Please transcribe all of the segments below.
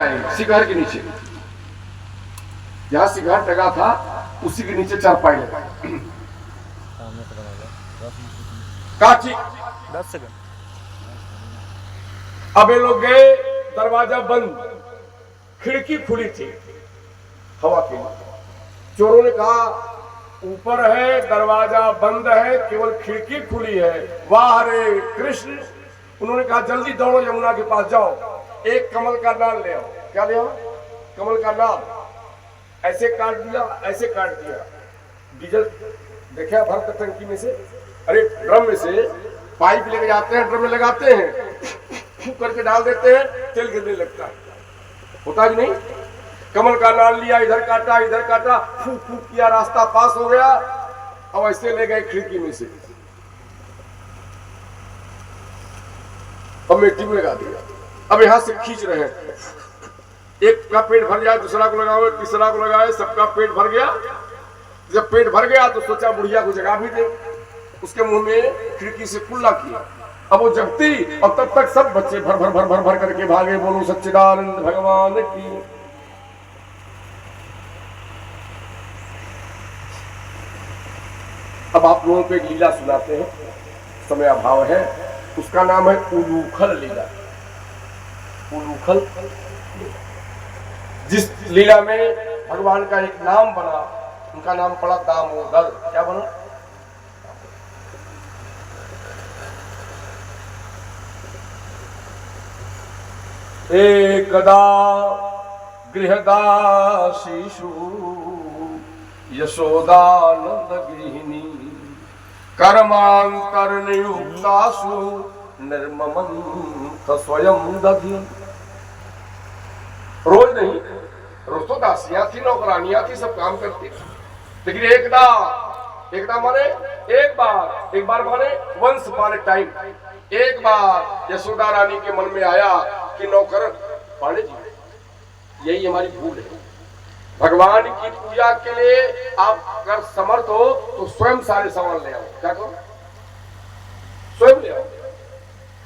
शिखर के नीचे, जहाँ शिखर टगा था उसी के नीचे चारपाई लगा। काची 10 सेकंड। अब ये लोग गए, दरवाजा बंद, खिड़की खुली थी हवा के लिए। चोरों ने कहा ऊपर है, दरवाजा बंद है, केवल खिड़की खुली है। वाह रे कृष्ण! उन्होंने कहा जल्दी दौड़ो, यमुना के पास जाओ, एक कमल का डाल ले आओ। क्या ले आओ? कमल का डाल। ऐसे काट दिया, ऐसे काट दिया। डीजल देखा भर टंकी में से, अरे ड्रम में से पाइप लेके जाते हैं, ड्रम में लगाते हैं, फूक करके डाल देते हैं, तेल गिरने लगता है। होता कि नहीं? कमल का डाल लिया, इधर काटा, इधर काटा, फूक फूक किया, रास्ता पास हो गया। अब ऐसे ले गए खिड़की में से, अब मिट्टी में लगा दिया। अब यहां से खींच रहे हैं, एक का पेट भर जाए, दूसरा को लगाओ, तीसरा को लगाए, सबका पेट भर गया। जब पेट भर गया तो सोचा बुढ़िया को जगा भी दे, उसके मुंह में खिड़की से कुल्ला किया। अब वो जगती और तब तक सब बच्चे भर भर भर भर भर करके भागे। बोलो सच्चिदानंद भगवान की। अब आप लोगों को एक लीला सुनाते हैं, समय अभाव है। उसका नाम है उलूखल लीला। उलूखल, जिस लीला में भगवान का एक नाम बना, उनका नाम पड़ा दामोदर। क्या बना? एकदा गृहदासीषु यशोदानंद गृहिणी कर्मांतरनियुक्तासु निर्ममंथ स्वयं दधि। रोज नहीं, रोज तो दासियां थी, नौकरानियां थी, सब काम करती थी, लेकिन एकदा माने एक बार माने वंस अपॉन ए टाइम। एक बार यशोदा रानी के मन में आया कि नौकर पांडे जी, यही हमारी भूल है। भगवान की पूजा के लिए आप अगर समर्थ हो तो स्वयं सारे सामान ले आओ। क्या करो? स्वयं ले आओ।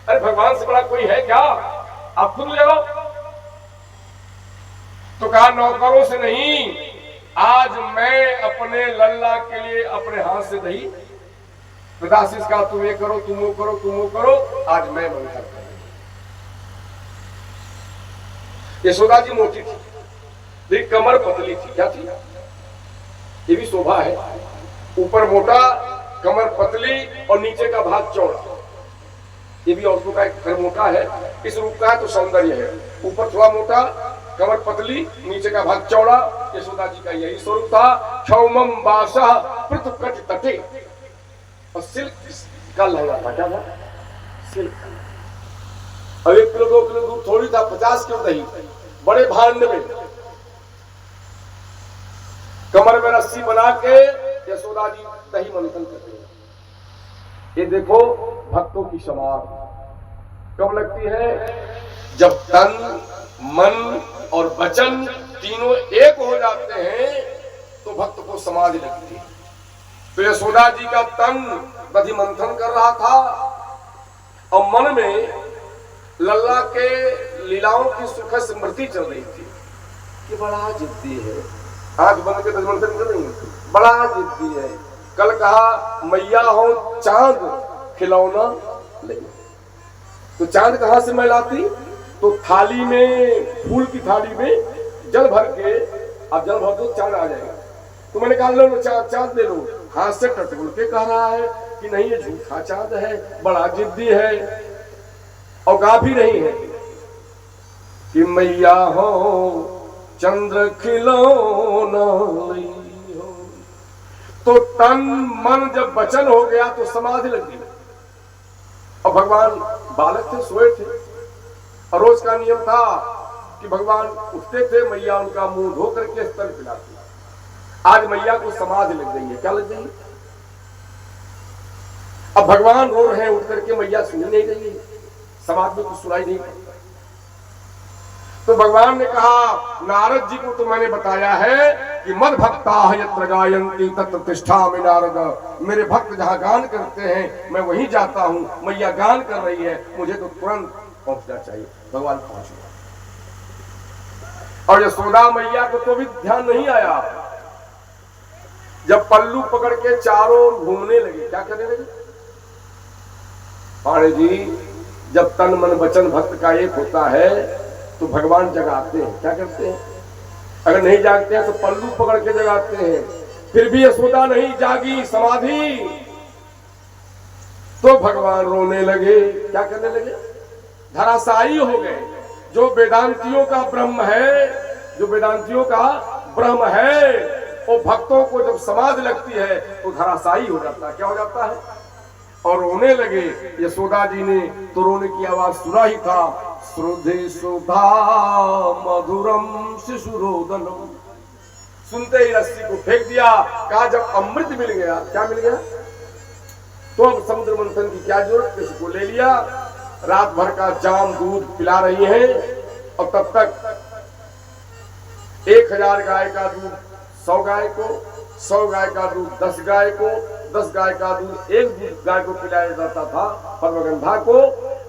अरे भगवान से बड़ा कोई है क्या? आप खुद ले आओ। तो कहा नौकरों से नहीं, आज मैं अपने लल्ला के लिए अपने हाथ से दही प्रदाशिश का, तुम ये करो, तुम वो करो, तुम वो करो, आज मैं मन करता हूं। यशोदा जी मोटी थी, लेकिन कमर पतली थी। क्या थी? ये भी शोभा है। ऊपर मोटा, कमर पतली और नीचे का भाग चौड़ा। ये भी औरतों का एक मोटा है, इस रूप का है तो सौंदर्य है। ऊपर थोड़ा मोटा, कमर पतली, नीचे का भाग चौड़ा। यशोदा जी का यही स्वरूप था। क्षौमम बासः पृथुकट तटे, और सिल्क का लहंगा था। क्या था? सिल्क। अब 1 किलो 2 किलो दूध थोड़ी था, 50 किलो दही, बड़े भांड में कमर में रस्सी बना के यशोदा जी दही मंथन करते हैं। ये देखो भक्तों की समाध कब लगती है? जब तन, मन और वचन तीनों एक हो जाते हैं तो भक्त को समाधि लगती है। तो यशोदा जी का तन दधि मंथन कर रहा था और मन में लल्ला के लीलाओं की सुख स्मृति चल रही थी कि बड़ा जिद्दी है। आंख बंद के दधि मंथन कर रही है, बड़ा जिद्दी है। कल कहा मैया हो चांद खिलौना ले, तो चांद कहां से मैं लाती? तो थाली में, फूल की थाली में जल भर के, अब जल भर दो, चांद आ जाएगा। तो मैंने कहा लो चांद ले लो। हाथ से टटोल के कह रहा है कि नहीं ये झूठा चांद है, बड़ा जिद्दी है, और गा भी नहीं है कि मैया हो चंद्र खिलौना लई हो। तो तन मन जब वचन हो गया तो समाधि लग गई। और भगवान बालक थे, सोए थे, और रोज का नियम था कि भगवान उठते थे, मैया उनका मुंह धो करके स्तन पिलाती। आज मैया को समाधि लग गई है। क्या लग गई? अब भगवान रो रहे हैं उठ करके, मैया सुन नहीं रही है, समाज में कुछ सुनाई नहीं पड़ता। तो भगवान ने कहा नारद जी को तो मैंने बताया है कि मद भक्ता यत्र गायन्ति तत्र तिष्ठामि नारद। मेरे भक्त जहां गान करते हैं मैं वहीं जाता हूं। मैया गान कर रही है, मुझे तो तुरंत पहुंचना चाहिए। भगवान पहुंच गया। और यशोदा मैया को तो भी ध्यान नहीं आया। जब पल्लू पकड़ के चारों ओर घूमने लगे, क्या करने लगे? पाणे जी, जब तन मन वचन भक्त का एक होता है तो भगवान जगाते हैं। क्या करते हैं? अगर नहीं जागते हैं तो पल्लू पकड़ के जगाते हैं। फिर भी यशोदा नहीं जागी, समाधि, तो भगवान रोने लगे। क्या करने लगे? धराशायी हो गए। जो वेदांतियों का ब्रह्म है, जो वेदांतियों का ब्रह्म है, वो भक्तों को जब समाध लगती है तो धराशायी हो जाता है। क्या हो जाता है? और रोने लगे। यशोदा जी ने तो रोने की आवाज सुना ही था, श्रुधे सुधा मधुरम शिशुरोदनम। सुनते ही रस्सी को फेंक दिया। कहा जब अमृत मिल गया, क्या मिल गया, तो अब समुद्र मंथन की क्या जरूरत, किसी को ले लिया। रात भर का जाम दूध पिला रही हैं और तब तक 1000 गाय का दूध 100 गाय को, 100 गाय का दूध 10 गाय को, 10 गाय का दूध एक गाय को पिलाया जाता था, पर्वगंधा को,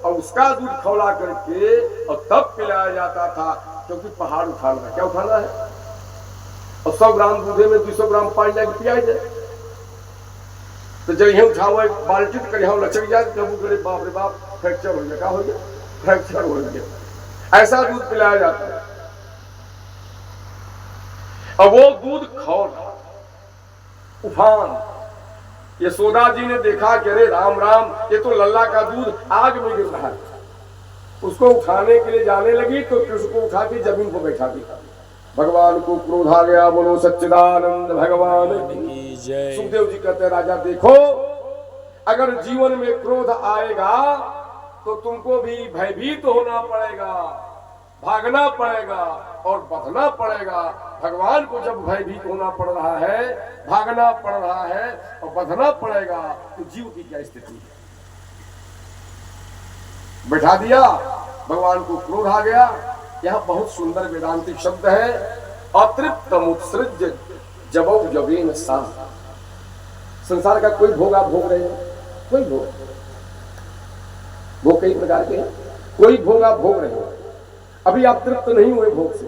और उसका दूध खौला करके और तब पिलाया जाता था। क्योंकि पहाड़ उठाना है। क्या उठाना है? और 100 ग्राम दूधे में 200 ग्राम पानी लेके पिया जाए। तो जब यह उठाओ एक बाल्टी कर यहाँ लचक जाए, जब करे बाप रे बाप, फ्रैक्चर हो गया। क्या हो गया? फ्रैक्चर हो गया। ऐसा दूध पिलाया जाता है। और वो दूध खौला, उफान। यशोदा जी ने देखा कि अरे राम राम, ये तो लल्ला का दूध आग में गिर रहा है। उसको उठाने के लिए जाने लगी तो उसको उठा के जमीन पर बैठा दिया। भगवान को क्रोध आ गया। बोलो सच्चिदानंद भगवान की जय। सुखदेव जी कहते हैं, राजा देखो, अगर जीवन में क्रोध आएगा तो तुमको भी भयभीत होना पड़ेगा, भागना पड़ेगा और बचना पड़ेगा। भगवान को जब भयभीत होना पड़ रहा है, भागना पड़ रहा है और बचना पड़ेगा, तो जीव की क्या स्थिति है? बैठा दिया। भगवान को क्रोध आ गया। यह बहुत सुंदर वेदांतिक शब्द है, अतृप्तमुत्सृज्य जबौ जबेन सा। संसार का कोई भोग आप भोग रहे हैं, कोई भोग कई प्रकार के हैं, कोई भोग आप भोग रहे हो, अभी आप तृप्त नहीं हुए भोग से,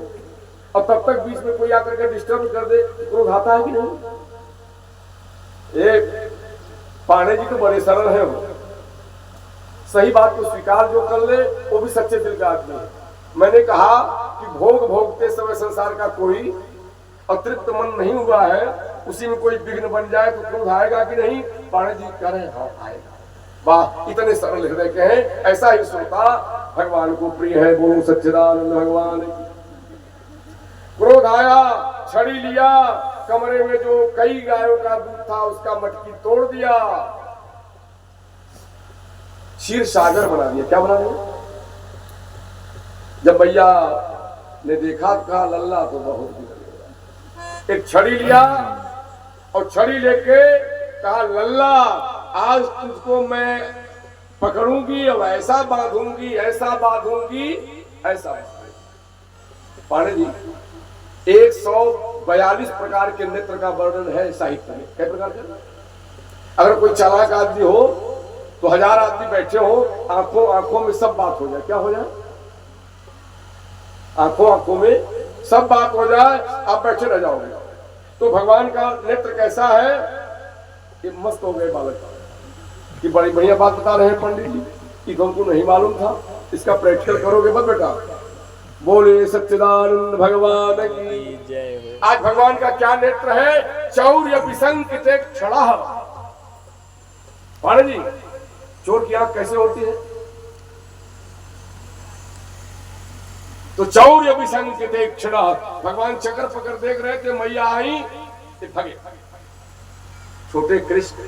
और तब तक बीच में कोई आकर के डिस्टर्ब कर दे, क्रोध आता है कि नहीं? एक पांडे जी तो बड़े सरल है, सही बात को स्वीकार जो कर ले वो भी सच्चे दिल का आदमी है। मैंने कहा कि भोग भोगते समय संसार का कोई अतृप्त मन नहीं हुआ है, उसी में कोई विघ्न बन जाए तो क्रोध आएगा कि नहीं? पांडे जी कह रहे हैं हाँ आएगा। वाह, इतने सरल हृदय के हैं। ऐसा ही श्रोता भगवान को प्रिय है। बोलो सच्चिदानंद भगवान। क्रोध आया, छड़ी लिया, कमरे में जो कई गायों का दूध था उसका मटकी तोड़ दिया, क्षीर सागर बना दिया। क्या बना दिया? जब भैया ने देखा, कहा लल्ला तो बहुत बिगड़। एक छड़ी लिया और छड़ी लेके कहा लल्ला आज तुझको मैं पकड़ूंगी और ऐसा बांधूंगी, ऐसा बांधूंगी, ऐसा। पांडे जी 142 प्रकार के नृत्य का वर्णन है साहित्य में। कई प्रकार के? अगर कोई चालाक आदमी हो तो 1000 आदमी बैठे हो, आंखों आंखों में सब बात हो जाए। क्या हो जाए? आंखों आंखों में सब बात हो जाए, आप बैठे रह जाओगे। तो भगवान का नेत्र कैसा है? ये मस्त हो गए बालक कि बड़ी बढ़िया बात बता रहे हैं पंडित जी, कि तुमको नहीं मालूम था, इसका प्रैक्टिकल करोगे बस बेटा। बोले सच्चिदानंद भगवान की जय। आज भगवान का क्या नेत्र है? चौर्य विसंकिते क्षणः। पांडे जी, चोर की आंख कैसे होती है? तो चौर्य विसंकिते क्षणः। भगवान चक्र पकड़ देख रहे थे, मैया आई भगे। छोटे कृष्ण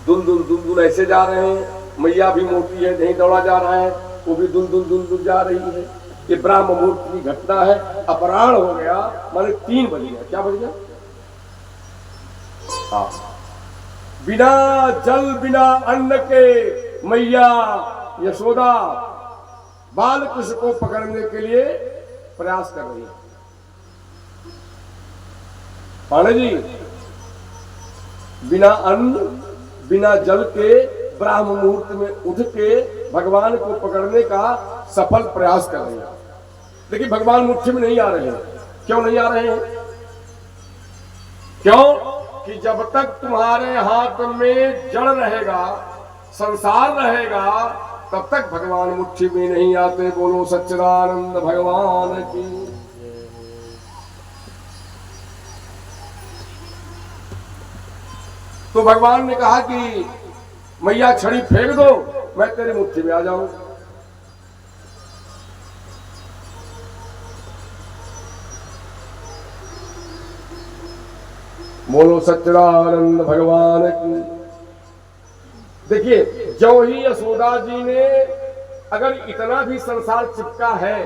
दुल दुल दुल दुल ऐसे जा रहे हैं, मैया भी मोटी है, नहीं दौड़ा जा रहा है, वो भी दुल दुल दुल दुल जा रही है। ये ब्रह्म मुहूर्त की घटना है। अपराह्न हो गया, माने 3 बज गया। क्या बज गया? हाँ, बिना जल बिना अन्न के मैया यशोदा बाल कृष्ण को पकड़ने के लिए प्रयास कर रही है। पांडे जी बिना अन्न बिना जल के ब्राह्म मुहूर्त में उठ के भगवान को पकड़ने का सफल प्रयास कर रही है। लेकिन भगवान मुट्ठी में नहीं आ रहे हैं। क्यों नहीं आ रहे हैं? क्यों कि जब तक तुम्हारे हाथ में जड़ रहेगा, संसार रहेगा, तब तक भगवान मुट्ठी में नहीं आते। बोलो सच्चिदानंद भगवान की। तो भगवान ने कहा कि मैया छड़ी फेंक दो, मैं तेरी मुट्ठी में आ जाऊं। बोलो सच्चिदानंद भगवान की। देखिए, जो ही यशोदा जी ने अगर इतना भी संसार चिपका है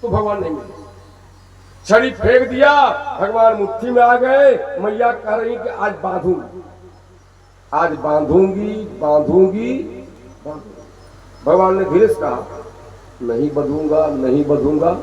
तो भगवान नहीं मिले। छड़ी फेंक दिया, भगवान मुट्ठी में आ गए। मैया कह रही कि आज बांधूंगी, आज बांधूंगी बांधूंगी बांधूंगी। भगवान ने धीरे से कहा नहीं बंधूंगा, नहीं बंधूंगा।